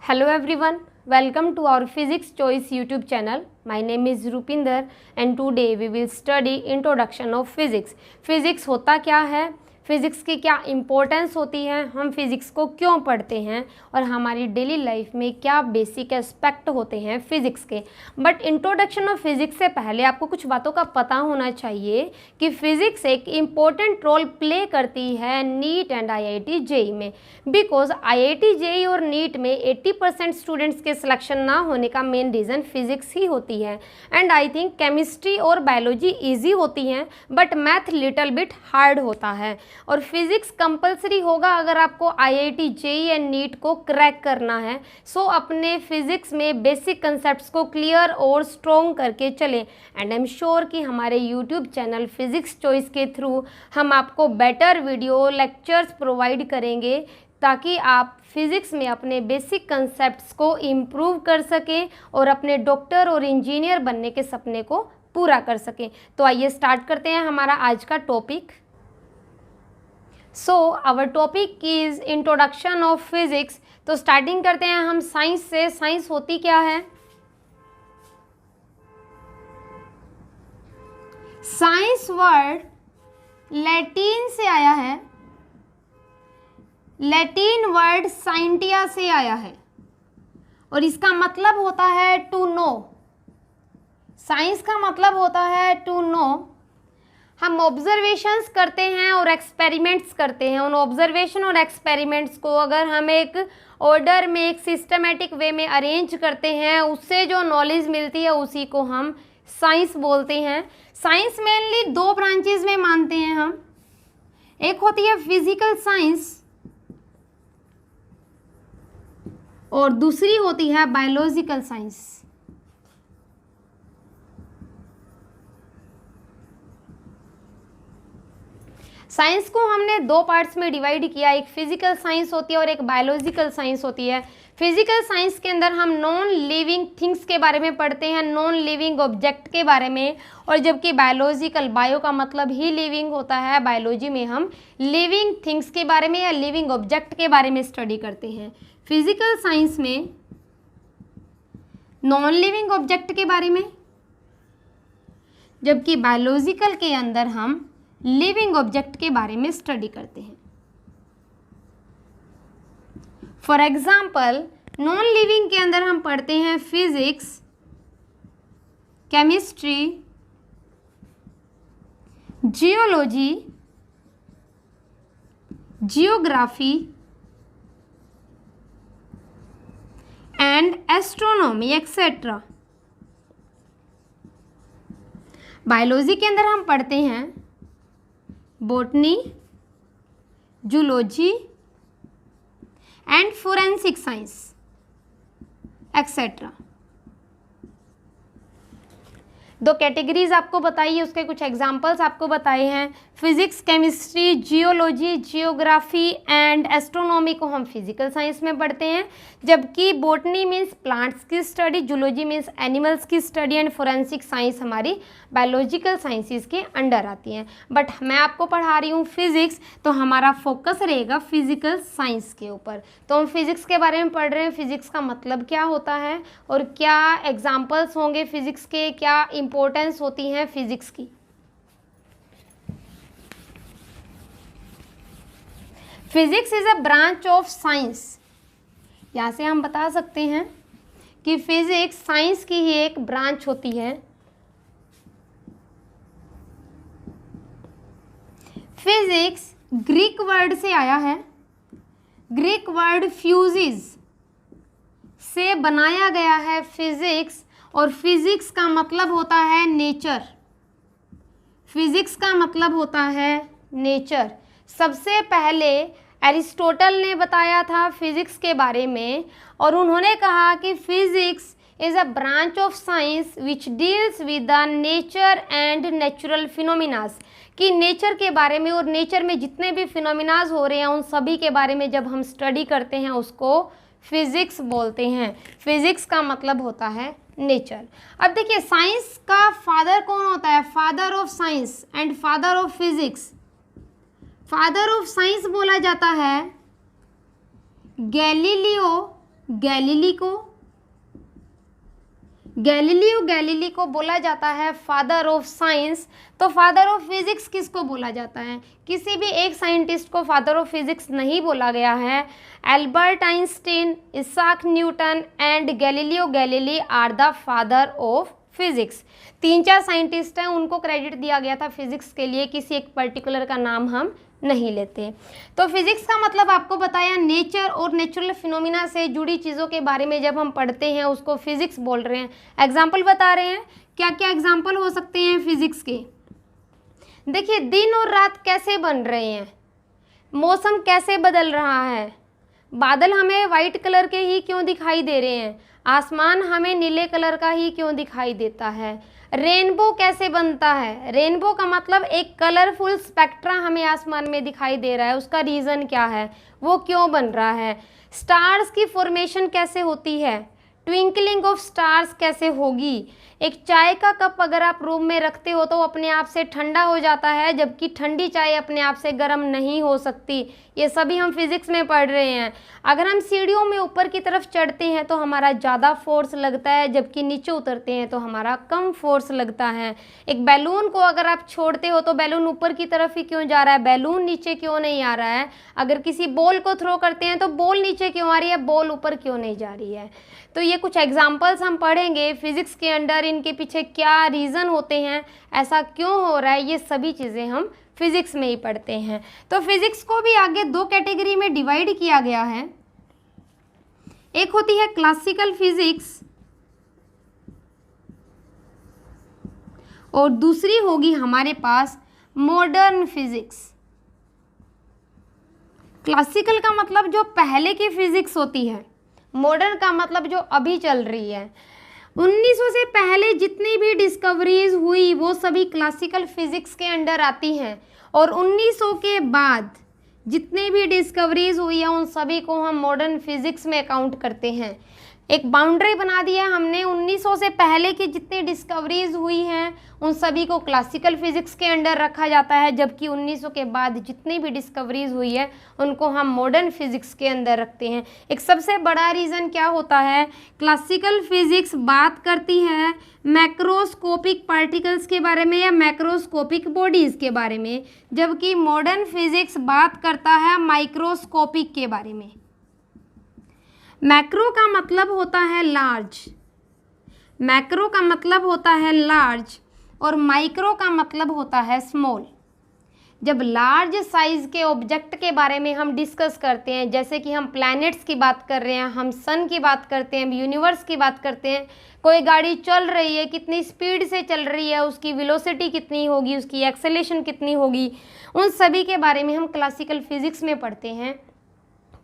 Hello everyone, welcome to our Physics Choice YouTube channel. My name is Rupinder and today we will study Introduction of Physics. Physics होता क्या है, physics की क्या importance होती है, हम फिज़िक्स को क्यों पढ़ते हैं और हमारी डेली लाइफ में क्या बेसिक एस्पेक्ट होते हैं फिज़िक्स के। बट इंट्रोडक्शन ऑफ फिज़िक्स से पहले आपको कुछ बातों का पता होना चाहिए कि फ़िज़िक्स एक इम्पोर्टेंट रोल प्ले करती है नीट एंड IIT JEE में, बिकॉज IIT JEE और नीट में 80% स्टूडेंट्स के सिलेक्शन ना होने का मेन रीज़न फिज़िक्स ही होती है। एंड आई थिंक केमिस्ट्री और बायोलॉजी ईजी होती हैं but math little bit hard होता है और फिज़िक्स कंपलसरी होगा अगर आपको IIT JEE एंड नीट को क्रैक करना है। सो अपने फिज़िक्स में बेसिक कंसेप्ट्स को क्लियर और स्ट्रॉन्ग करके चलें। एंड आई एम श्योर कि हमारे यूट्यूब चैनल फिज़िक्स चॉइस के थ्रू हम आपको बेटर वीडियो लेक्चर्स प्रोवाइड करेंगे ताकि आप फिज़िक्स में अपने बेसिक कंसेप्ट्स को इम्प्रूव कर सकें और अपने डॉक्टर और इंजीनियर बनने के सपने को पूरा कर सकें। तो आइए स्टार्ट करते हैं हमारा आज का topic. So our topic is introduction of physics. तो स्टार्टिंग करते हैं हम साइंस से। साइंस होती क्या है? साइंस वर्ड लैटिन से आया है, लैटिन वर्ड साइंटिया से आया है और इसका मतलब होता है टू नो। साइंस का मतलब होता है टू नो। हम ऑब्जर्वेशंस करते हैं और एक्सपेरिमेंट्स करते हैं। उन ऑब्जर्वेशन और एक्सपेरिमेंट्स को अगर हम एक ऑर्डर में, एक सिस्टमेटिक वे में अरेंज करते हैं, उससे जो नॉलेज मिलती है उसी को हम साइंस बोलते हैं। साइंस मेनली दो ब्रांचेस में मानते हैं हम। एक होती है फिजिकल साइंस और दूसरी होती है बायोलॉजिकल साइंस। साइंस को हमने दो पार्ट्स में डिवाइड किया, एक फिजिकल साइंस होती है और एक बायोलॉजिकल साइंस होती है। फिजिकल साइंस के अंदर हम नॉन लिविंग थिंग्स के बारे में पढ़ते हैं, नॉन लिविंग ऑब्जेक्ट के बारे में, और जबकि बायोलॉजिकल, बायो का मतलब ही लिविंग होता है, बायोलॉजी में हम लिविंग थिंग्स के बारे में या लिविंग ऑब्जेक्ट के बारे में स्टडी करते हैं। फिजिकल साइंस में नॉन लिविंग ऑब्जेक्ट के बारे में, जबकि बायोलॉजिकल के अंदर हम लिविंग ऑब्जेक्ट के बारे में स्टडी करते हैं। फॉर एग्जाम्पल नॉन लिविंग के अंदर हम पढ़ते हैं physics, chemistry, geology, geography and astronomy etcetera. Biology के अंदर हम पढ़ते हैं botany, zoology and forensic science etcetera. दो कैटेगरीज आपको बताई है, उसके कुछ एग्जांपल्स आपको बताए हैं। Physics, chemistry, geology, geography and astronomy को हम फिजिकल साइंस में पढ़ते हैं, जबकि बॉटनी मीन्स प्लांट्स की स्टडी, जूलॉजी मीन्स एनिमल्स की स्टडी एंड फोरेंसिक साइंस हमारी बायोलॉजिकल साइंसेस के अंडर आती हैं। बट मैं आपको पढ़ा रही हूँ फिजिक्स, तो हमारा फोकस रहेगा फिजिकल साइंस के ऊपर। तो हम फिजिक्स के बारे में पढ़ रहे हैं, फिजिक्स का मतलब क्या होता है और क्या एग्जाम्पल्स होंगे फिजिक्स के, क्या इंपॉर्टेंस होती है फिजिक्स की। Physics is a branch of science. यहाँ से हम बता सकते हैं कि फिजिक्स साइंस की ही एक ब्रांच होती है। फिजिक्स ग्रीक वर्ड से आया है, ग्रीक वर्ड फ्यूजिस से बनाया गया है फिजिक्स, और फिजिक्स का मतलब होता है नेचर। फिजिक्स का मतलब होता है नेचर। सबसे पहले एरिस्टोटल ने बताया था फिजिक्स के बारे में और उन्होंने कहा कि physics is a branch of science which deals with the nature and natural phenomenas, कि नेचर के बारे में और नेचर में जितने भी फिनोमिनाज हो रहे हैं उन सभी के बारे में जब हम स्टडी करते हैं उसको फिजिक्स बोलते हैं। फिजिक्स का मतलब होता है नेचर। अब देखिए साइंस का फादर कौन होता है? Father of science and father of physics. Father of science बोला जाता है गैलीलियो गैलीली को बोला जाता है फादर ऑफ साइंस। तो फादर ऑफ फिजिक्स किसको बोला जाता है? किसी भी एक साइंटिस्ट को फादर ऑफ फिजिक्स नहीं बोला गया है। Albert Einstein, Isaac Newton and Galileo Galilei are the father of physics. 3-4 scientist हैं, उनको क्रेडिट दिया गया था फिजिक्स के लिए, किसी एक पर्टिकुलर का नाम हम नहीं लेते। तो फिजिक्स का मतलब आपको बताया, नेचर और नेचुरल फिनोमिना से जुड़ी चीज़ों के बारे में जब हम पढ़ते हैं उसको फिजिक्स बोल रहे हैं। एग्जाम्पल बता रहे हैं, क्या क्या एग्जाम्पल हो सकते हैं फिजिक्स के। देखिए, दिन और रात कैसे बन रहे हैं, मौसम कैसे बदल रहा है, बादल हमें वाइट कलर के ही क्यों दिखाई दे रहे हैं, आसमान हमें नीले कलर का ही क्यों दिखाई देता है, रेनबो कैसे बनता है। रेनबो का मतलब एक कलरफुल स्पेक्ट्रा हमें आसमान में दिखाई दे रहा है, उसका रीज़न क्या है, वो क्यों बन रहा है। स्टार्स की फॉर्मेशन कैसे होती है, ट्विंकलिंग ऑफ स्टार्स कैसे होगी। एक चाय का कप अगर आप रूम में रखते हो तो अपने आप से ठंडा हो जाता है, जबकि ठंडी चाय अपने आप से गर्म नहीं हो सकती। ये सभी हम फिजिक्स में पढ़ रहे हैं। अगर हम सीढ़ियों में ऊपर की तरफ चढ़ते हैं तो हमारा ज़्यादा फोर्स लगता है, जबकि नीचे उतरते हैं तो हमारा कम फोर्स लगता है। एक बैलून को अगर आप छोड़ते हो तो बैलून ऊपर की तरफ ही क्यों जा रहा है, बैलून नीचे क्यों नहीं आ रहा है। अगर किसी बॉल को थ्रो करते हैं तो बॉल नीचे क्यों आ रही है, बॉल ऊपर क्यों नहीं जा रही है। तो ये कुछ एग्जाम्पल्स हम पढ़ेंगे फिजिक्स के अंडर, इनके पीछे क्या रीज़न होते हैं, ऐसा क्यों हो रहा है, ये सभी चीज़ें हम फिजिक्स में ही पढ़ते हैं। तो फिजिक्स को भी आगे 2 कैटेगरी में डिवाइड किया गया है। एक होती है क्लासिकल फिजिक्स और दूसरी होगी हमारे पास मॉडर्न फिजिक्स। क्लासिकल का मतलब जो पहले की फिजिक्स होती है, मॉडर्न का मतलब जो अभी चल रही है। 1900 से पहले जितनी भी डिस्कवरीज हुई वो सभी क्लासिकल फिजिक्स के अंडर आती हैं, और 1900 के बाद जितनी भी डिस्कवरीज हुई है उन सभी को हम मॉडर्न फिजिक्स में काउंट करते हैं। एक बाउंड्री बना दिया हमने, 1900 से पहले की जितनी डिस्कवरीज हुई हैं उन सभी को क्लासिकल फिजिक्स के अंडर रखा जाता है, जबकि 1900 के बाद जितनी भी डिस्कवरीज हुई है उनको हम मॉडर्न फिजिक्स के अंदर रखते हैं। एक सबसे बड़ा रीज़न क्या होता है, क्लासिकल फिजिक्स बात करती है मैक्रोस्कोपिक पार्टिकल्स के बारे में या मैक्रोस्कोपिक बॉडीज़ के बारे में, जबकि मॉडर्न फिजिक्स बात करता है माइक्रोस्कोपिक के बारे में। मैक्रो का मतलब होता है लार्ज, मैक्रो का मतलब होता है लार्ज, और माइक्रो का मतलब होता है स्मॉल। जब लार्ज साइज़ के ऑब्जेक्ट के बारे में हम डिस्कस करते हैं, जैसे कि हम प्लैनेट्स की बात कर रहे हैं, हम सन की बात करते हैं, यूनिवर्स की बात करते हैं, कोई गाड़ी चल रही है, कितनी स्पीड से चल रही है, उसकी वेलोसिटी कितनी होगी, उसकी एक्सेलेरेशन कितनी होगी, उन सभी के बारे में हम क्लासिकल फिजिक्स में पढ़ते हैं।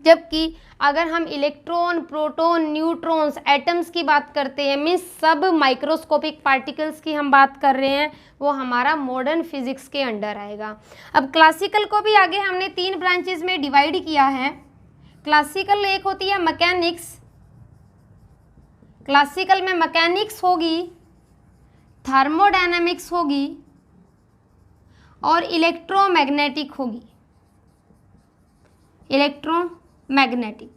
जबकि अगर हम इलेक्ट्रॉन, प्रोटॉन, न्यूट्रॉन्स, एटम्स की बात करते हैं, मीन्स सब माइक्रोस्कोपिक पार्टिकल्स की हम बात कर रहे हैं, वो हमारा मॉडर्न फिजिक्स के अंडर आएगा। अब क्लासिकल को भी आगे हमने 3 ब्रांचेज में डिवाइड किया है। क्लासिकल एक होती है मैकेनिक्स, क्लासिकल में मैकेनिक्स होगी, थर्मोडायनामिक्स होगी और इलेक्ट्रोमैग्नेटिक होगी। इलेक्ट्रोमैग्नेटिक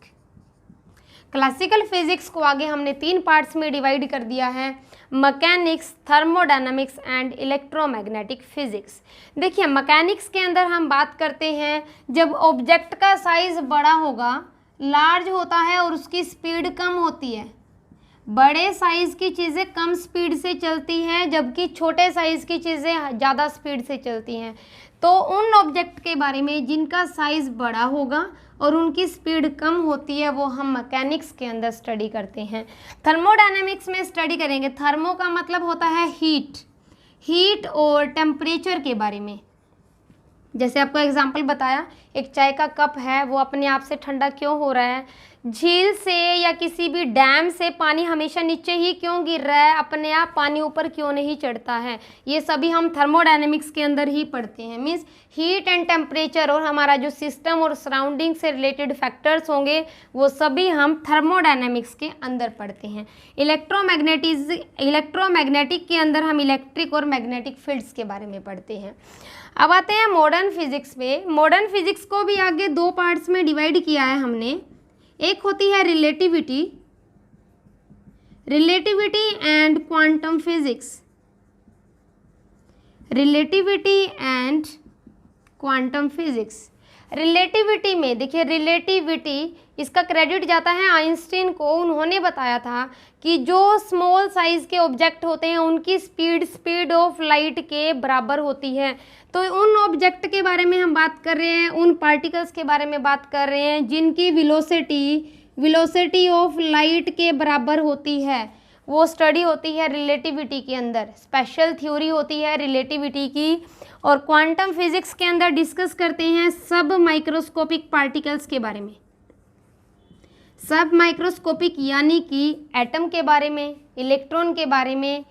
क्लासिकल फिजिक्स को आगे हमने 3 पार्ट्स में डिवाइड कर दिया है, mechanics, thermodynamics and electromagnetic physics. देखिए, मैकेनिक्स के अंदर हम बात करते हैं जब ऑब्जेक्ट का साइज बड़ा होगा, लार्ज होता है और उसकी स्पीड कम होती है। बड़े साइज़ की चीज़ें कम स्पीड से चलती हैं, जबकि छोटे साइज़ की चीज़ें ज़्यादा स्पीड से चलती हैं। तो उन ऑब्जेक्ट के बारे में जिनका साइज़ बड़ा होगा और उनकी स्पीड कम होती है वो हम मैकेनिक्स के अंदर स्टडी करते हैं। थर्मोडायनामिक्स में स्टडी करेंगे। थर्मो का मतलब होता है हीट और टेम्परेचर के बारे में। जैसे आपको एग्जांपल बताया, एक चाय का कप है, वो अपने आप से ठंडा क्यों हो रहा है, झील से या किसी भी डैम से पानी हमेशा नीचे ही क्यों गिर रहा है, अपने आप पानी ऊपर क्यों नहीं चढ़ता है, ये सभी हम थर्मोडायनेमिक्स के अंदर ही पढ़ते हैं। मीन्स हीट एंड टेम्परेचर और हमारा जो सिस्टम और सराउंडिंग से रिलेटेड फैक्टर्स होंगे वो सभी हम थर्मोडायनेमिक्स के अंदर पढ़ते हैं। इलेक्ट्रोमैग्नेटिक के अंदर हम इलेक्ट्रिक और मैग्नेटिक फील्ड्स के बारे में पढ़ते हैं। अब आते हैं मॉडर्न फिजिक्स पे। मॉडर्न फिजिक्स को भी आगे 2 पार्ट्स में डिवाइड किया है हमने। एक होती है relativity, relativity and quantum physics, relativity and quantum physics. Relativity में देखिए, रिलेटिविटी इसका क्रेडिट जाता है आइंस्टीन को। उन्होंने बताया था कि जो स्मॉल साइज के ऑब्जेक्ट होते हैं उनकी स्पीड ऑफ लाइट के बराबर होती है। तो उन ऑब्जेक्ट के बारे में हम बात कर रहे हैं, उन पार्टिकल्स के बारे में बात कर रहे हैं जिनकी वेलोसिटी ऑफ लाइट के बराबर होती है। वो स्टडी होती है रिलेटिविटी के अंदर, स्पेशल थ्योरी होती है रिलेटिविटी की। और क्वांटम फिजिक्स के अंदर डिस्कस करते हैं सब माइक्रोस्कोपिक पार्टिकल्स के बारे में। सब माइक्रोस्कोपिक यानी कि एटम के बारे में, इलेक्ट्रॉन के बारे में,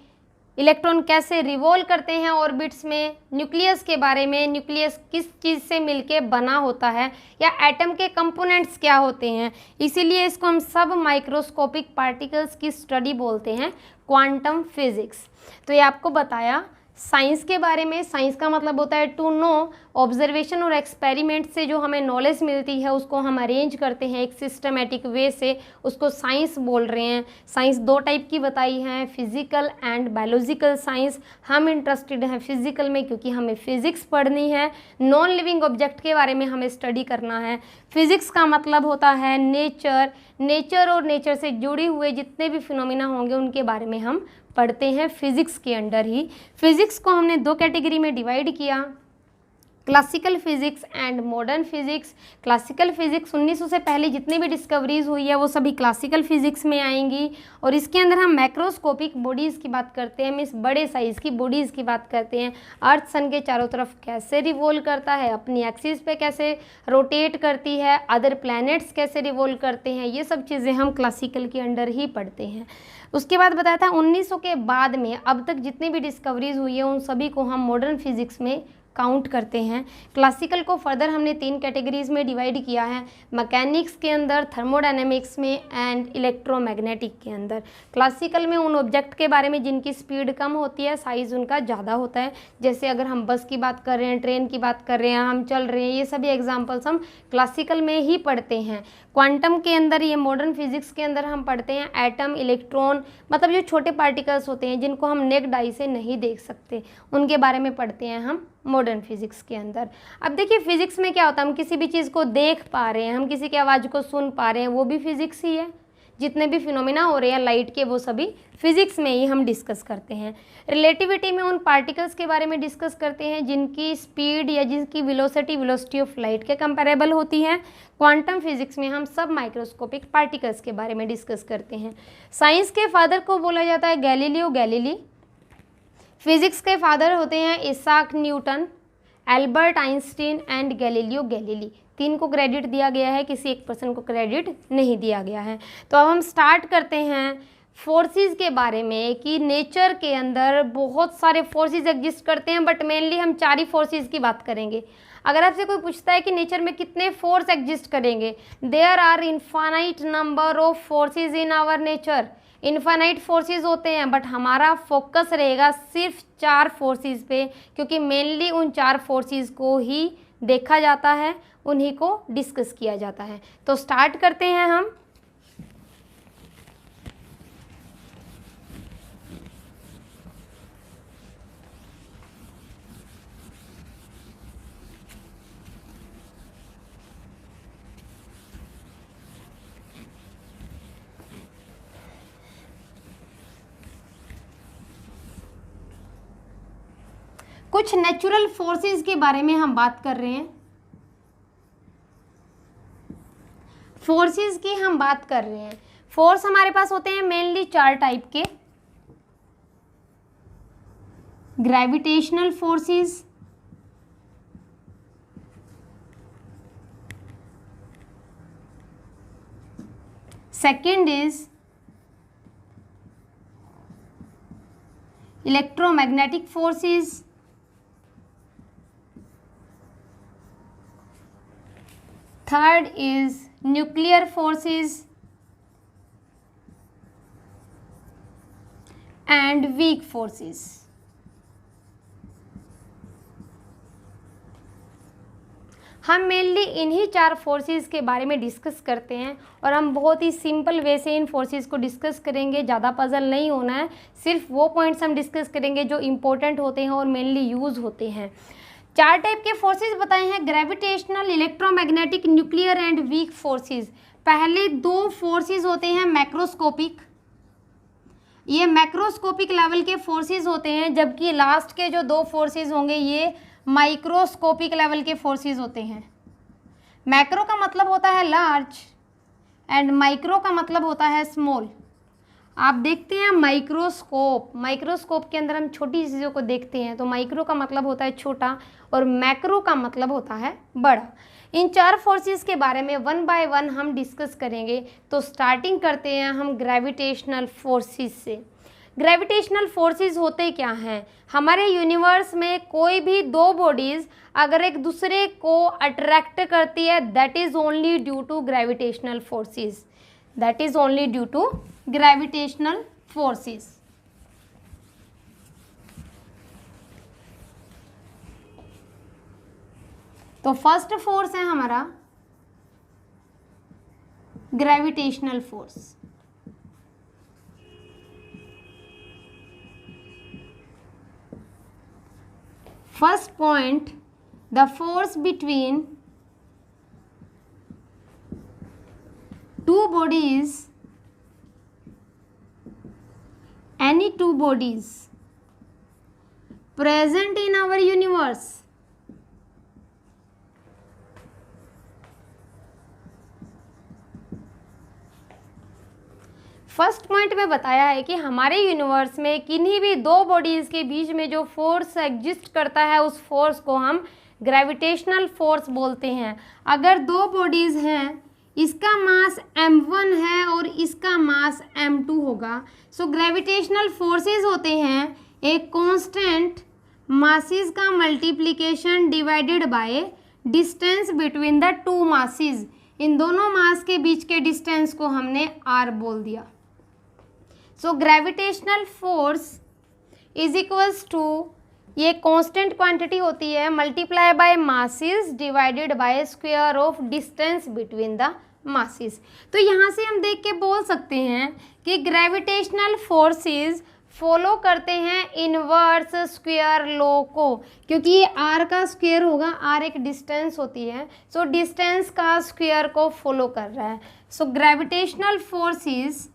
इलेक्ट्रॉन कैसे रिवॉल्व करते हैं ऑर्बिट्स में, न्यूक्लियस के बारे में, न्यूक्लियस किस चीज़ से मिलके बना होता है, या एटम के कंपोनेंट्स क्या होते हैं। इसीलिए इसको हम सब माइक्रोस्कोपिक पार्टिकल्स की स्टडी बोलते हैं क्वांटम फिजिक्स। तो ये आपको बताया साइंस के बारे में। साइंस का मतलब होता है टू नो, ऑब्जर्वेशन और एक्सपेरिमेंट से जो हमें नॉलेज मिलती है उसको हम अरेंज करते हैं एक सिस्टमेटिक वे से, उसको साइंस बोल रहे हैं। साइंस दो टाइप की बताई हैं, फिजिकल एंड बायोलॉजिकल साइंस। हम इंटरेस्टेड हैं फिजिकल में क्योंकि हमें फिजिक्स पढ़नी है, नॉन लिविंग ऑब्जेक्ट के बारे में हमें स्टडी करना है। फिजिक्स का मतलब होता है नेचर और नेचर से जुड़े हुए जितने भी फिनोमिना होंगे उनके बारे में हम पढ़ते हैं फिजिक्स के अंडर ही। फिजिक्स को हमने दो कैटेगरी में डिवाइड किया, classical physics and modern physics. Classical physics 1900 से पहले जितनी भी डिस्कवरीज हुई है वो सभी क्लासिकल फिजिक्स में आएंगी। और इसके अंदर हम मैक्रोस्कोपिक बॉडीज़ की बात करते हैं, मीन्स बड़े साइज़ की बॉडीज़ की बात करते हैं। अर्थ सन के चारों तरफ कैसे रिवॉल्व करता है, अपनी एक्सिस पे कैसे रोटेट करती है, अदर प्लैनेट्स कैसे रिवॉल्व करते हैं, ये सब चीज़ें हम क्लासिकल के अंडर ही पढ़ते हैं। उसके बाद बताया था 1900 के बाद में अब तक जितनी भी डिस्कवरीज हुई है उन सभी को हम मॉडर्न फिजिक्स में काउंट करते हैं। क्लासिकल को फर्दर हमने 3 कैटेगरीज में डिवाइड किया है, मैकेनिक्स के अंदर, थर्मोडायनेमिक्स में एंड इलेक्ट्रोमैग्नेटिक के अंदर। क्लासिकल में उन ऑब्जेक्ट के बारे में जिनकी स्पीड कम होती है, साइज़ उनका ज़्यादा होता है। जैसे अगर हम बस की बात कर रहे हैं, ट्रेन की बात कर रहे हैं, हम चल रहे हैं, ये सभी एग्जाम्पल्स हम क्लासिकल में ही पढ़ते हैं। क्वांटम के अंदर, ये मॉडर्न फिजिक्स के अंदर हम पढ़ते हैं एटम, इलेक्ट्रॉन, मतलब जो छोटे पार्टिकल्स होते हैं जिनको हम नेक्ड आई से नहीं देख सकते, उनके बारे में पढ़ते हैं हम मॉडर्न फिजिक्स के अंदर। अब देखिए फिजिक्स में क्या होता है, हम किसी भी चीज़ को देख पा रहे हैं, हम किसी की आवाज़ को सुन पा रहे हैं, वो भी फिजिक्स ही है। जितने भी फिनोमिना हो रहे हैं लाइट के वो सभी फिजिक्स में ही हम डिस्कस करते हैं। रिलेटिविटी में उन पार्टिकल्स के बारे में डिस्कस करते हैं जिनकी स्पीड या जिनकी वेलोसिटी ऑफ लाइट के कंपेरेबल होती है। क्वांटम फिजिक्स में हम सब माइक्रोस्कोपिक पार्टिकल्स के बारे में डिस्कस करते हैं। साइंस के फादर को बोला जाता है गैलीलियो गैलीली। फिजिक्स के फादर होते हैं Isaac Newton, Albert Einstein and Galileo Galilei. 3 को क्रेडिट दिया गया है, किसी एक पर्सन को क्रेडिट नहीं दिया गया है। तो अब हम स्टार्ट करते हैं फोर्सेस के बारे में कि नेचर के अंदर बहुत सारे फोर्सेस एग्जिस्ट करते हैं, बट मेनली हम 4 ही फोर्सेस की बात करेंगे। अगर आपसे कोई पूछता है कि नेचर में कितने फोर्स एग्जिस्ट करेंगे, there are infinite number of forces in our nature. Infinite forces होते हैं, बट हमारा फोकस रहेगा सिर्फ 4 फोर्सेस पे, क्योंकि मेनली उन 4 फोर्सेस को ही देखा जाता है, उन्हीं को डिस्कस किया जाता है। तो स्टार्ट करते हैं हम। कुछ नेचुरल फोर्सेस के बारे में हम बात कर रहे हैं। फोर्सेस की हम बात कर रहे हैं। फोर्स हमारे पास होते हैं मेनली 4 टाइप के। Gravitational forces, second is electromagnetic forces, third is nuclear forces and weak forces. हम मेनली इन्हीं 4 फोर्सेस के बारे में डिस्कस करते हैं और हम बहुत ही सिंपल वे से इन फोर्सेस को डिस्कस करेंगे। ज़्यादा पजल नहीं होना है, सिर्फ वो पॉइंट्स हम डिस्कस करेंगे जो इम्पोर्टेंट होते हैं और मेनली यूज़ होते हैं। 4 टाइप के फोर्सेस बताए हैं, gravitational, electromagnetic, nuclear and weak forces. पहले 2 फोर्सेस होते हैं मैक्रोस्कोपिक, ये मैक्रोस्कोपिक लेवल के फोर्सेस होते हैं, जबकि लास्ट के जो 2 फोर्सेस होंगे ये माइक्रोस्कोपिक लेवल के फोर्सेस होते हैं। मैक्रो का मतलब होता है लार्ज एंड माइक्रो का मतलब होता है स्मॉल। आप देखते हैं माइक्रोस्कोप, माइक्रोस्कोप के अंदर हम छोटी चीज़ों को देखते हैं, तो माइक्रो का मतलब होता है छोटा और मैक्रो का मतलब होता है बड़ा। इन 4 फोर्सेस के बारे में 1 बाय 1 हम डिस्कस करेंगे। तो स्टार्टिंग करते हैं हम ग्रेविटेशनल फोर्सेस से। ग्रेविटेशनल फोर्सेस होते क्या हैं? हमारे यूनिवर्स में कोई भी 2 बॉडीज़ अगर एक दूसरे को अट्रैक्ट करती है, that is only due to gravitational forces, that is only due to gravitational forces. तो फर्स्ट फोर्स है हमारा gravitational force. First point, the force between 2 bodies, any 2 bodies present in our universe, first point में बताया है कि हमारे universe में किन्हीं भी 2 बॉडीज़ के बीच में जो फोर्स एग्जिस्ट करता है उस फोर्स को हम ग्रेविटेशनल फोर्स बोलते हैं। अगर 2 बॉडीज़ हैं, इसका मास m1 है और इसका मास m2 होगा, सो ग्रेविटेशनल फोर्सेस होते हैं एक कांस्टेंट मासेस का multiplication divided by distance between the 2 masses. इन दोनों मास के बीच के डिस्टेंस को हमने r बोल दिया। So gravitational force is equals to, ये कांस्टेंट क्वांटिटी होती है, multiply by masses divided by square of distance between the masses. तो यहाँ से हम देख के बोल सकते हैं कि ग्रेविटेशनल फोर्सेस फॉलो करते हैं इनवर्स स्क्वायर लॉ को, क्योंकि ये r का स्क्वायर होगा, r एक डिस्टेंस होती है, सो डिस्टेंस का स्क्वायर को फॉलो कर रहा है। So gravitational forces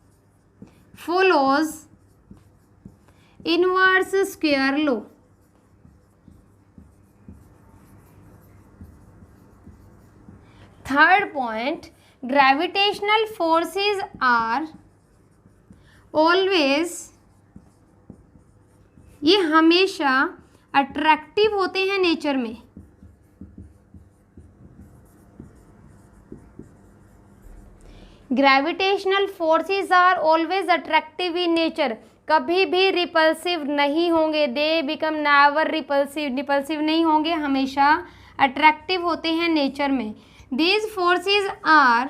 follows inverse square law। Third point, gravitational forces are always, ये हमेशा अट्रैक्टिव होते हैं नेचर में। Gravitational forces are always attractive in nature, कभी भी रिपल्सिव नहीं होंगे, they become never repulsive, repulsive नहीं होंगे, हमेशा अट्रैक्टिव होते हैं नेचर में। These forces are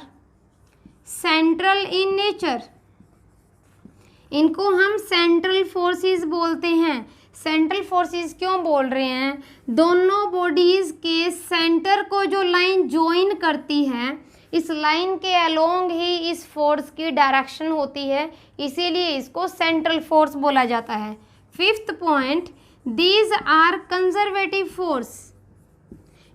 central in nature, इनको हम सेंट्रल फोर्सेस बोलते हैं। सेंट्रल फोर्सेस क्यों बोल रहे हैं? दोनों बॉडीज के सेंटर को जो लाइन ज्वाइन करती है, इस लाइन के अलोंग ही इस फोर्स की डायरेक्शन होती है, इसीलिए इसको सेंट्रल फोर्स बोला जाता है। Fifth point, these are conservative force,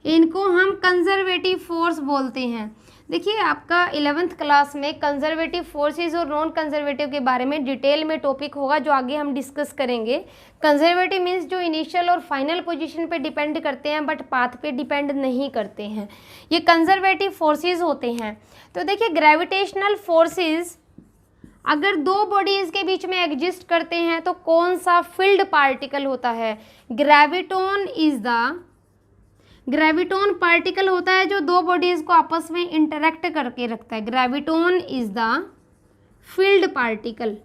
इनको हम कंजर्वेटिव फोर्स बोलते हैं। देखिए आपका 11th क्लास में कंजर्वेटिव फोर्सेस और नॉन कंजर्वेटिव के बारे में डिटेल में टॉपिक होगा, जो आगे हम डिस्कस करेंगे। कंजर्वेटिव मीन्स जो इनिशियल और फाइनल पोजीशन पे डिपेंड करते हैं बट पाथ पे डिपेंड नहीं करते हैं, ये कंजर्वेटिव फोर्सेस होते हैं। तो देखिए ग्रेविटेशनल फोर्सेस अगर 2 बॉडीज़ के बीच में एग्जिस्ट करते हैं तो कौन सा फील्ड पार्टिकल होता है? ग्रेविटोन पार्टिकल होता है जो 2 बॉडीज़ को आपस में इंटरेक्ट करके रखता है। Graviton is the field particle,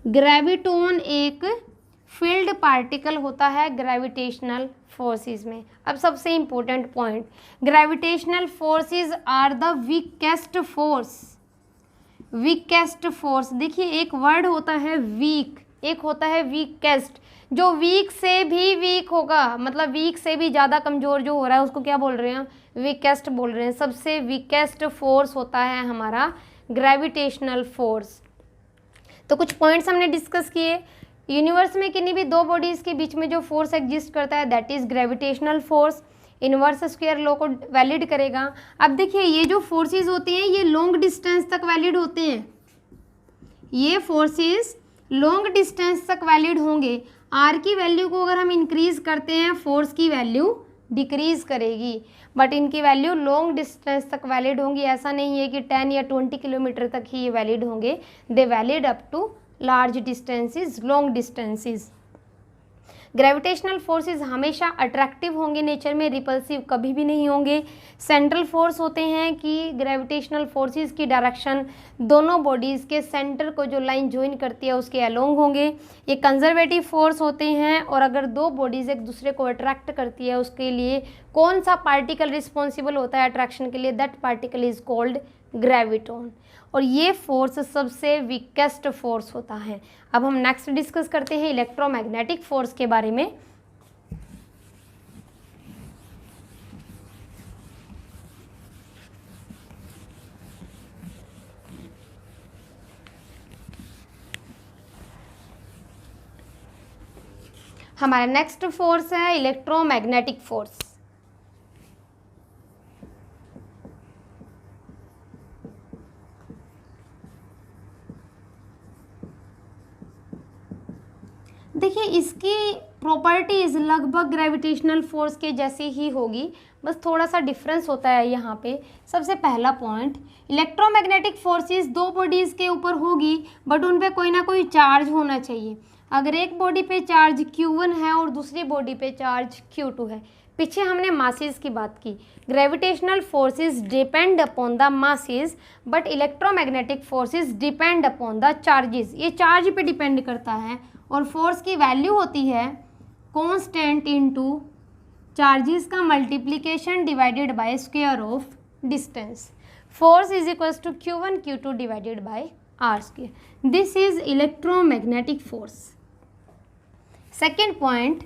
graviton एक फील्ड पार्टिकल होता है ग्रेविटेशनल फोर्सेस में। अब सबसे important point, gravitational forces are the weakest force. Weakest force, देखिए एक वर्ड होता है वीक, एक होता है वीकेस्ट, जो वीक से भी वीक होगा, मतलब वीक से भी ज़्यादा कमज़ोर जो हो रहा है उसको क्या बोल रहे हैं, वीकेस्ट बोल रहे हैं। सबसे वीकेस्ट फोर्स होता है हमारा ग्रेविटेशनल फोर्स। तो कुछ पॉइंट्स हमने डिस्कस किए। यूनिवर्स में किन्हीं भी दो बॉडीज़ के बीच में जो फोर्स एग्जिस्ट करता है that is gravitational force. Inverse square law को वैलिड करेगा। अब देखिए ये जो फोर्सेस होती हैं ये लॉन्ग डिस्टेंस तक वैलिड होते हैं, ये फोर्सेस लॉन्ग डिस्टेंस तक वैलिड होंगे। आर की वैल्यू को अगर हम इंक्रीज करते हैं फोर्स की वैल्यू डिक्रीज करेगी, बट इनकी वैल्यू लॉन्ग डिस्टेंस तक वैलिड होंगी। ऐसा नहीं है कि 10 या 20 किलोमीटर तक ही ये वैलिड होंगे, they valid up to large distances, long distances. Gravitational forces हमेशा अट्रैक्टिव होंगे नेचर में, रिपल्सिव कभी भी नहीं होंगे। सेंट्रल फोर्स होते हैं कि ग्रेविटेशनल फोर्सेस की डायरेक्शन दोनों बॉडीज़ के सेंटर को जो लाइन ज्वाइन करती है उसके अलोंग होंगे। ये कंजर्वेटिव फोर्स होते हैं, और अगर दो बॉडीज़ एक दूसरे को अट्रैक्ट करती है उसके लिए कौन सा पार्टिकल रिस्पॉन्सिबल होता है अट्रैक्शन के लिए, that particle is called graviton. और ये फोर्स सबसे वीकेस्ट फोर्स होता है। अब हम नेक्स्ट डिस्कस करते हैं इलेक्ट्रोमैग्नेटिक फोर्स के बारे में। हमारा नेक्स्ट फोर्स है इलेक्ट्रोमैग्नेटिक फोर्स। देखिए इसकी प्रॉपर्टीज लगभग ग्रेविटेशनल फोर्स के जैसी ही होगी, बस थोड़ा सा डिफरेंस होता है यहाँ पे। सबसे पहला पॉइंट, इलेक्ट्रोमैग्नेटिक फोर्सेस दो बॉडीज़ के ऊपर होगी बट उन पे कोई ना कोई चार्ज होना चाहिए। अगर एक बॉडी पे चार्ज Q1 है और दूसरी बॉडी पे चार्ज Q2 है, पीछे हमने मासेस की बात की। Gravitational forces depend upon the masses but electromagnetic forces depend upon the charges. ये चार्ज पे डिपेंड करता है, और फोर्स की वैल्यू होती है कांस्टेंट इनटू चार्जेस का multiplication divided by square of distance. Force is equals to Q1 Q2 divided by R square. This is electromagnetic force. Second point,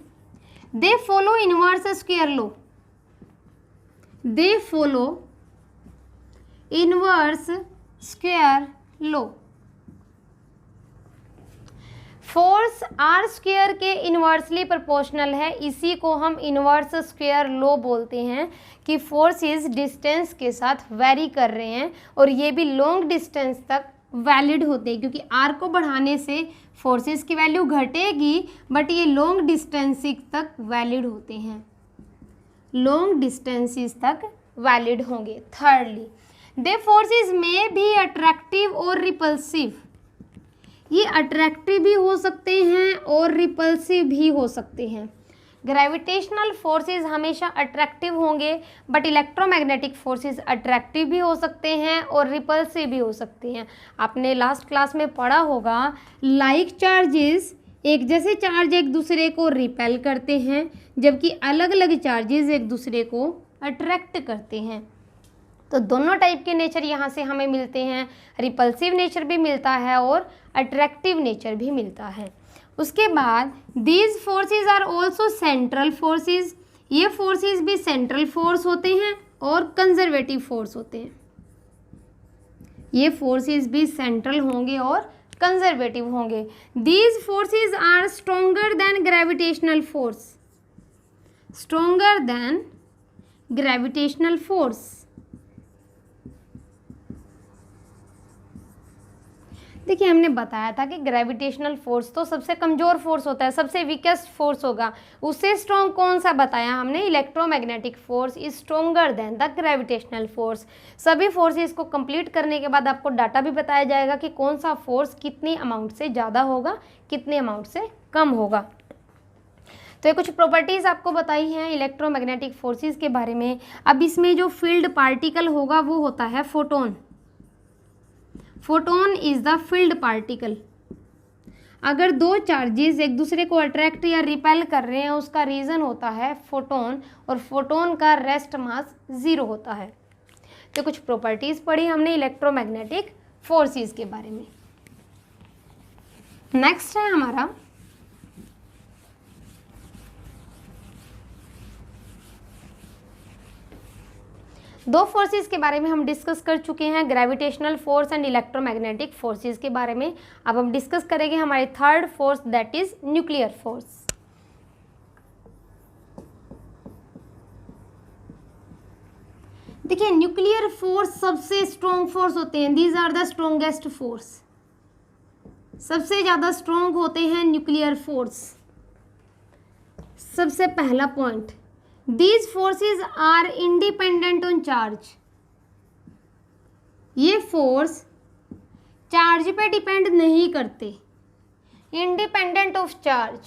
they follow inverse square law, they follow inverse square law। Force R square के inversely proportional है, इसी को हम inverse square law बोलते हैं कि forces distance के साथ वेरी कर रहे हैं, और ये भी लॉन्ग डिस्टेंस तक वैलिड होते हैं, क्योंकि आर को बढ़ाने से फोर्सेस की वैल्यू घटेगी बट ये लॉन्ग डिस्टेंसेस तक वैलिड होते हैं, लॉन्ग डिस्टेंसेस तक वैलिड होंगे। थर्डली, दे फोर्सेस में भी अट्रैक्टिव और रिपल्सिव, ये अट्रैक्टिव भी हो सकते हैं और रिपल्सिव भी हो सकते हैं। ग्रेविटेशनल फोर्सेस हमेशा अट्रैक्टिव होंगे बट इलेक्ट्रोमैग्नेटिक फोर्सेस अट्रैक्टिव भी हो सकते हैं और रिपल्सिव भी हो सकते हैं। आपने लास्ट क्लास में पढ़ा होगा, लाइक चार्जेस, एक जैसे चार्ज एक दूसरे को रिपेल करते हैं, जबकि अलग अलग चार्जेस एक दूसरे को अट्रैक्ट करते हैं। तो दोनों टाइप के नेचर यहाँ से हमें मिलते हैं, रिपल्सिव नेचर भी मिलता है और अट्रैक्टिव नेचर भी मिलता है। उसके बाद these forces are also central forces, ये फोर्सेस भी सेंट्रल फोर्स होते हैं और कंजर्वेटिव फोर्स होते हैं। ये फोर्सेस भी सेंट्रल होंगे और कंजर्वेटिव होंगे। These forces are stronger than gravitational force, stronger than gravitational force. देखिए हमने बताया था कि ग्रेविटेशनल फोर्स तो सबसे कमज़ोर फोर्स होता है, सबसे वीकेस्ट फोर्स होगा। उससे स्ट्रॉन्ग कौन सा बताया हमने, electromagnetic force is stronger than the gravitational force. सभी फोर्सेस को कंप्लीट करने के बाद आपको डाटा भी बताया जाएगा कि कौन सा फोर्स कितनी अमाउंट से ज़्यादा होगा, कितने अमाउंट से कम होगा। तो ये कुछ प्रॉपर्टीज़ आपको बताई हैं इलेक्ट्रोमैग्नेटिक फोर्सेस के बारे में। अब इसमें जो फील्ड पार्टिकल होगा वो होता है photon. Photon is the field particle. अगर दो चार्जेस एक दूसरे को अट्रैक्ट या रिपेल कर रहे हैं उसका रीज़न होता है फोटोन, और फोटोन का रेस्ट मास 0 होता है। तो कुछ प्रॉपर्टीज़ पढ़ी हमने इलेक्ट्रोमैग्नेटिक फोर्सेस के बारे में। नेक्स्ट है हमारा दो फोर्सेस के बारे में हम डिस्कस कर चुके हैं, gravitational force and electromagnetic forces के बारे में। अब हम डिस्कस करेंगे हमारी third force, that is nuclear force. देखिए न्यूक्लियर फोर्स सबसे स्ट्रॉन्ग फोर्स होते हैं, these are the strongest force. सबसे ज़्यादा स्ट्रॉन्ग होते हैं न्यूक्लियर फोर्स। सबसे पहला point, these forces are independent on charge. ये फोर्स चार्ज पे डिपेंड नहीं करते, इंडिपेंडेंट ऑफ चार्ज,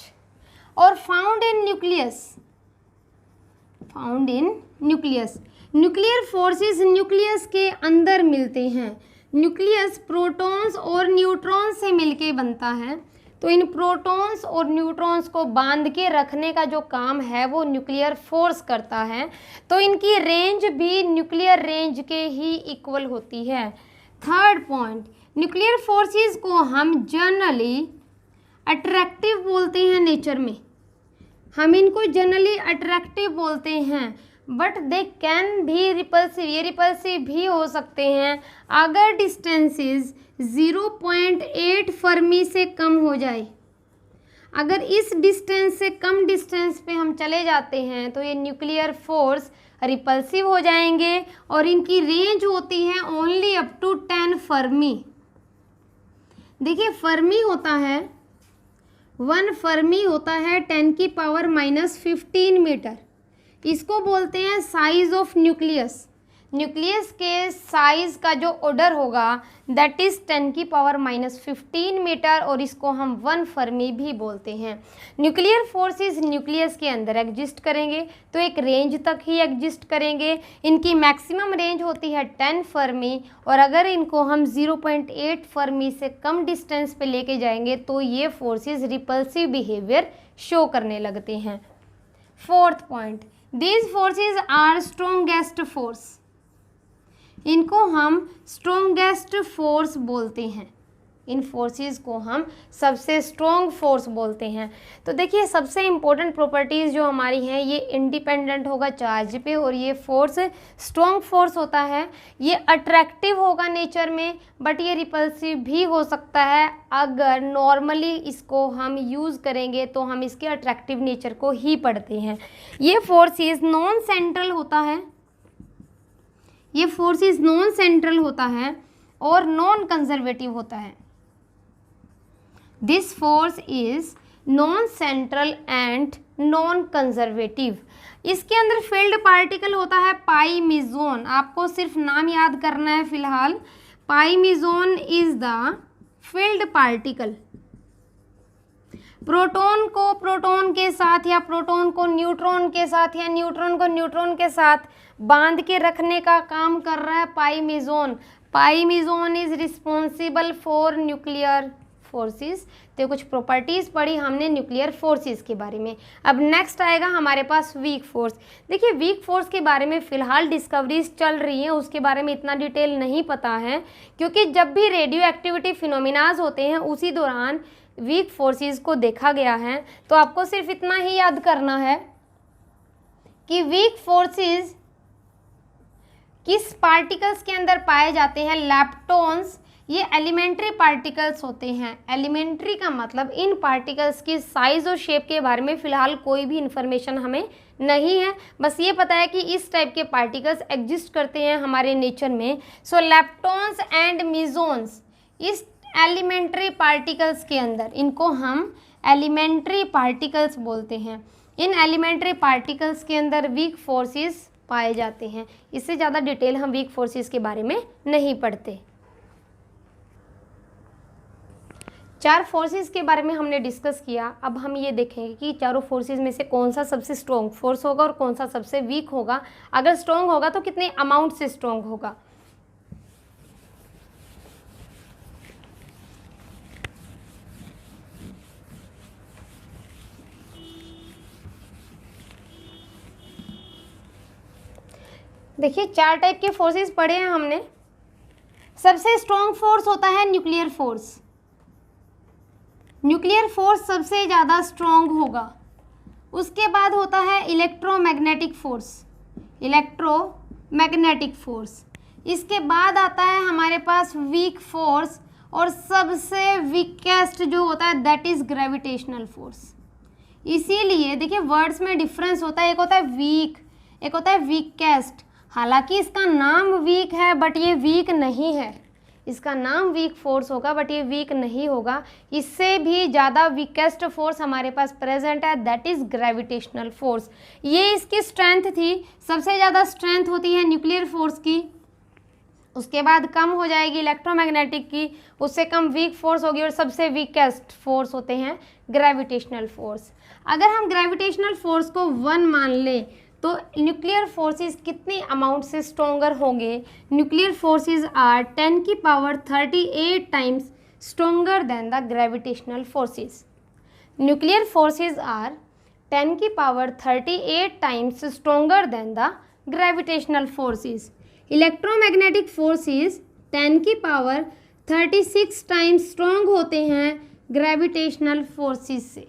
और found in nucleus. Found in nucleus. Nuclear forces nucleus के अंदर मिलते हैं। न्यूक्लियस प्रोटॉन्स और न्यूट्रॉन्स से मिलके बनता है, तो इन प्रोटॉन्स और न्यूट्रॉन्स को बांध के रखने का जो काम है वो न्यूक्लियर फोर्स करता है। तो इनकी रेंज भी न्यूक्लियर रेंज के ही इक्वल होती है। थर्ड पॉइंट, न्यूक्लियर फोर्सेस को हम जनरली अट्रैक्टिव बोलते हैं नेचर में। हम इनको जनरली अट्रैक्टिव बोलते हैं, बट दे कैन भी रिपल्सिव, ये रिपल्सिव भी हो सकते हैं अगर डिस्टेंसेस 0.8 फर्मी से कम हो जाए। अगर इस डिस्टेंस से कम डिस्टेंस पे हम चले जाते हैं तो ये न्यूक्लियर फोर्स रिपल्सिव हो जाएंगे, और इनकी रेंज होती है ओनली अप टू 10 फर्मी। देखिए फर्मी होता है, 1 फर्मी होता है 10⁻⁻15 मीटर। इसको बोलते हैं साइज ऑफ न्यूक्लियस। न्यूक्लियस के साइज का जो ऑर्डर होगा दैट इज 10⁻⁻15 मीटर, और इसको हम 1 फर्मी भी बोलते हैं। न्यूक्लियर फोर्सेस न्यूक्लियस के अंदर एग्जिस्ट करेंगे तो एक रेंज तक ही एग्जिस्ट करेंगे। इनकी मैक्सिमम रेंज होती है 10 फर्मी, और अगर इनको हम 0.8 फर्मी से कम डिस्टेंस पे लेके जाएंगे तो ये फोर्सेस रिपल्सिव बिहेवियर शो करने लगते हैं। Fourth point, these forces are strongest force. इनको हम स्ट्रॉन्गेस्ट फोर्स बोलते हैं। इन फोर्सेस को हम सबसे स्ट्रॉन्ग फोर्स बोलते हैं। तो देखिए सबसे इम्पोर्टेंट प्रॉपर्टीज़ जो हमारी हैं, ये इंडिपेंडेंट होगा चार्ज पे, और ये फोर्स स्ट्रॉन्ग फोर्स होता है। ये अट्रैक्टिव होगा नेचर में, बट ये रिपल्सिव भी हो सकता है। अगर नॉर्मली इसको हम यूज़ करेंगे तो हम इसके अट्रैक्टिव नेचर को ही पढ़ते हैं। ये फोर्सेस नॉन सेंट्रल होता है, ये फोर्सेस नॉन सेंट्रल होता है और नॉन कंजर्वेटिव होता है। This force is non central and non conservative. इसके अंदर फील्ड पार्टिकल होता है पाई मेसोन। आपको सिर्फ नाम याद करना है फिलहाल। Pi meson is the field particle. Proton को प्रोटॉन के साथ, या प्रोटॉन को न्यूट्रॉन के साथ, या न्यूट्रॉन को न्यूट्रॉन के साथ बांध के रखने का काम कर रहा है pi meson. Pi meson is responsible for nuclear forces. तो कुछ प्रॉपर्टीज़ पढ़ी हमने न्यूक्लियर फोर्सेस के बारे में। अब नेक्स्ट आएगा हमारे पास वीक फोर्स। देखिए वीक फोर्स के बारे में फ़िलहाल डिस्कवरीज चल रही हैं, उसके बारे में इतना डिटेल नहीं पता है, क्योंकि जब भी रेडियो एक्टिविटी फिनोमिनाज होते हैं उसी दौरान वीक फोर्सेस को देखा गया है। तो आपको सिर्फ इतना ही याद करना है कि वीक फोर्सेस किस पार्टिकल्स के अंदर पाए जाते हैं। लैप्टॉन्स, ये एलिमेंट्री पार्टिकल्स होते हैं। एलिमेंट्री का मतलब इन पार्टिकल्स की साइज और शेप के बारे में फ़िलहाल कोई भी इंफॉर्मेशन हमें नहीं है, बस ये पता है कि इस टाइप के पार्टिकल्स एग्जिस्ट करते हैं हमारे नेचर में। सो लैप्टॉन्स एंड मेसोन्स इस एलिमेंट्री पार्टिकल्स के अंदर, इनको हम एलिमेंट्री पार्टिकल्स बोलते हैं। इन एलिमेंट्री पार्टिकल्स के अंदर वीक फोर्सेस पाए जाते हैं। इससे ज़्यादा डिटेल हम वीक फोर्सेस के बारे में नहीं पढ़ते। 4 फोर्सेस के बारे में हमने डिस्कस किया। अब हम ये देखेंगे कि चारों फोर्सेस में से कौन सा सबसे स्ट्रॉन्ग फोर्स होगा और कौन सा सबसे वीक होगा। अगर स्ट्रॉन्ग होगा तो कितने अमाउंट से स्ट्रॉन्ग होगा। देखिए 4 टाइप के फोर्सेस पढ़े हैं हमने। सबसे स्ट्रॉन्ग फोर्स होता है न्यूक्लियर फोर्स। न्यूक्लियर फोर्स सबसे ज़्यादा स्ट्रॉन्ग होगा। उसके बाद होता है इलेक्ट्रोमैग्नेटिक फोर्स, इलेक्ट्रोमैग्नेटिक फोर्स। इसके बाद आता है हमारे पास वीक फोर्स, और सबसे वीकेस्ट जो होता है दैट इज़ ग्रेविटेशनल फोर्स। इसीलिए देखिए वर्ड्स में डिफरेंस होता है, एक होता है वीक, एक होता है वीकेस्ट। हालांकि इसका नाम वीक है बट ये वीक नहीं है, इसका नाम वीक फोर्स होगा बट ये वीक नहीं होगा। इससे भी ज़्यादा वीकेस्ट फोर्स हमारे पास प्रेजेंट है, दैट इज़ ग्रेविटेशनल फोर्स। ये इसकी स्ट्रेंथ थी, सबसे ज़्यादा स्ट्रेंथ होती है न्यूक्लियर फोर्स की, उसके बाद कम हो जाएगी इलेक्ट्रोमैग्नेटिक की, उससे कम वीक फोर्स होगी, और सबसे वीकेस्ट फोर्स होते हैं ग्रेविटेशनल फोर्स। अगर हम ग्रेविटेशनल फोर्स को 1 मान लें तो न्यूक्लियर फोर्सेस कितनी अमाउंट से स्ट्रोंगर होंगे? न्यूक्लियर फोर्सेस आर 10 की power 38 times stronger than the gravitational forces. Nuclear forces are 10 की power 38 times stronger than the gravitational forces. Electromagnetic forces 10 की पावर 36 टाइम्स स्ट्रॉन्ग होते हैं ग्रेविटेशनल फोर्सेस से।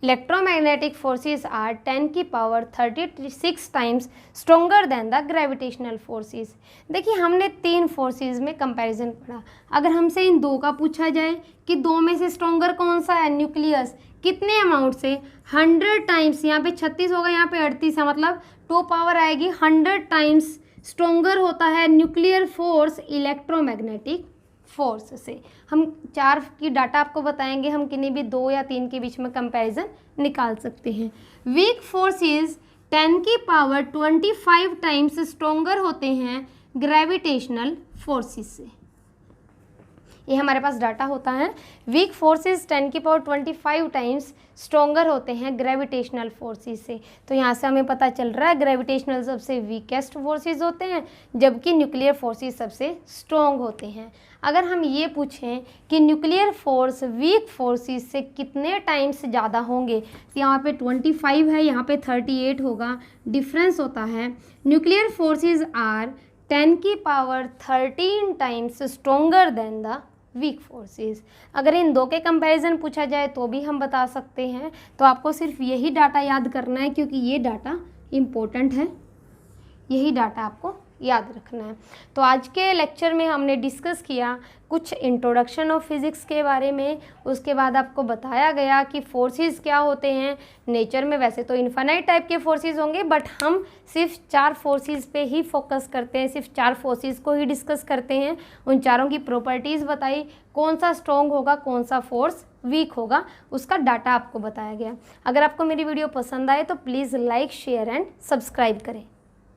Electromagnetic forces are 10 की power 36 times stronger than the gravitational forces. देखिए हमने 3 forces में comparison पढ़ा। अगर हमसे इन 2 का पूछा जाए कि 2 में से स्ट्रोंगर कौन सा है, न्यूक्लियस, कितने अमाउंट से? 100 टाइम्स। यहाँ पे 36 होगा, यहाँ पे 38 है, मतलब 2 पावर आएगी 100 टाइम्स स्ट्रोंगर होता है न्यूक्लियर फोर्स इलेक्ट्रोमैग्नेटिक फोर्स से। हम 4 की डाटा आपको बताएंगे, हम किन्हीं भी 2 या 3 के बीच में कंपैरिजन निकाल सकते हैं। वीक फोर्सेस 10 की पावर 25 टाइम्स स्ट्रोंगर होते हैं ग्रेविटेशनल फोर्सेस से। ये हमारे पास डाटा होता है। वीक फोर्सेस 10 की पावर 25 टाइम्स स्ट्रोंगर होते हैं ग्रेविटेशनल फोर्सेस से। तो यहाँ से हमें पता चल रहा है ग्रेविटेशनल सबसे वीकेस्ट फोर्सेस होते हैं, जबकि न्यूक्लियर फोर्सेस सबसे स्ट्रॉन्ग होते हैं। अगर हम ये पूछें कि न्यूक्लियर फोर्स वीक फोर्सेस से कितने टाइम्स ज़्यादा होंगे, तो यहाँ पे 25 है, यहाँ पे 38 होगा, डिफरेंस होता है। न्यूक्लियर फोर्सेस आर 10 की power 13 times stronger than the weak forces. अगर इन 2 के कंपैरिजन पूछा जाए तो भी हम बता सकते हैं। तो आपको सिर्फ यही डाटा याद करना है, क्योंकि ये डाटा इम्पोर्टेंट है, यही डाटा आपको याद रखना है। तो आज के लेक्चर में हमने डिस्कस किया कुछ इंट्रोडक्शन ऑफ फिज़िक्स के बारे में। उसके बाद आपको बताया गया कि फोर्सेस क्या होते हैं नेचर में। वैसे तो इन्फिनाइट टाइप के फोर्सेस होंगे, बट हम सिर्फ 4 फोर्सेस पे ही फोकस करते हैं, सिर्फ 4 फोर्सेस को ही डिस्कस करते हैं। उन चारों की प्रॉपर्टीज़ बताई, कौन सा स्ट्रॉन्ग होगा, कौन सा फोर्स वीक होगा, उसका डाटा आपको बताया गया। अगर आपको मेरी वीडियो पसंद आए तो please like, share and subscribe करें।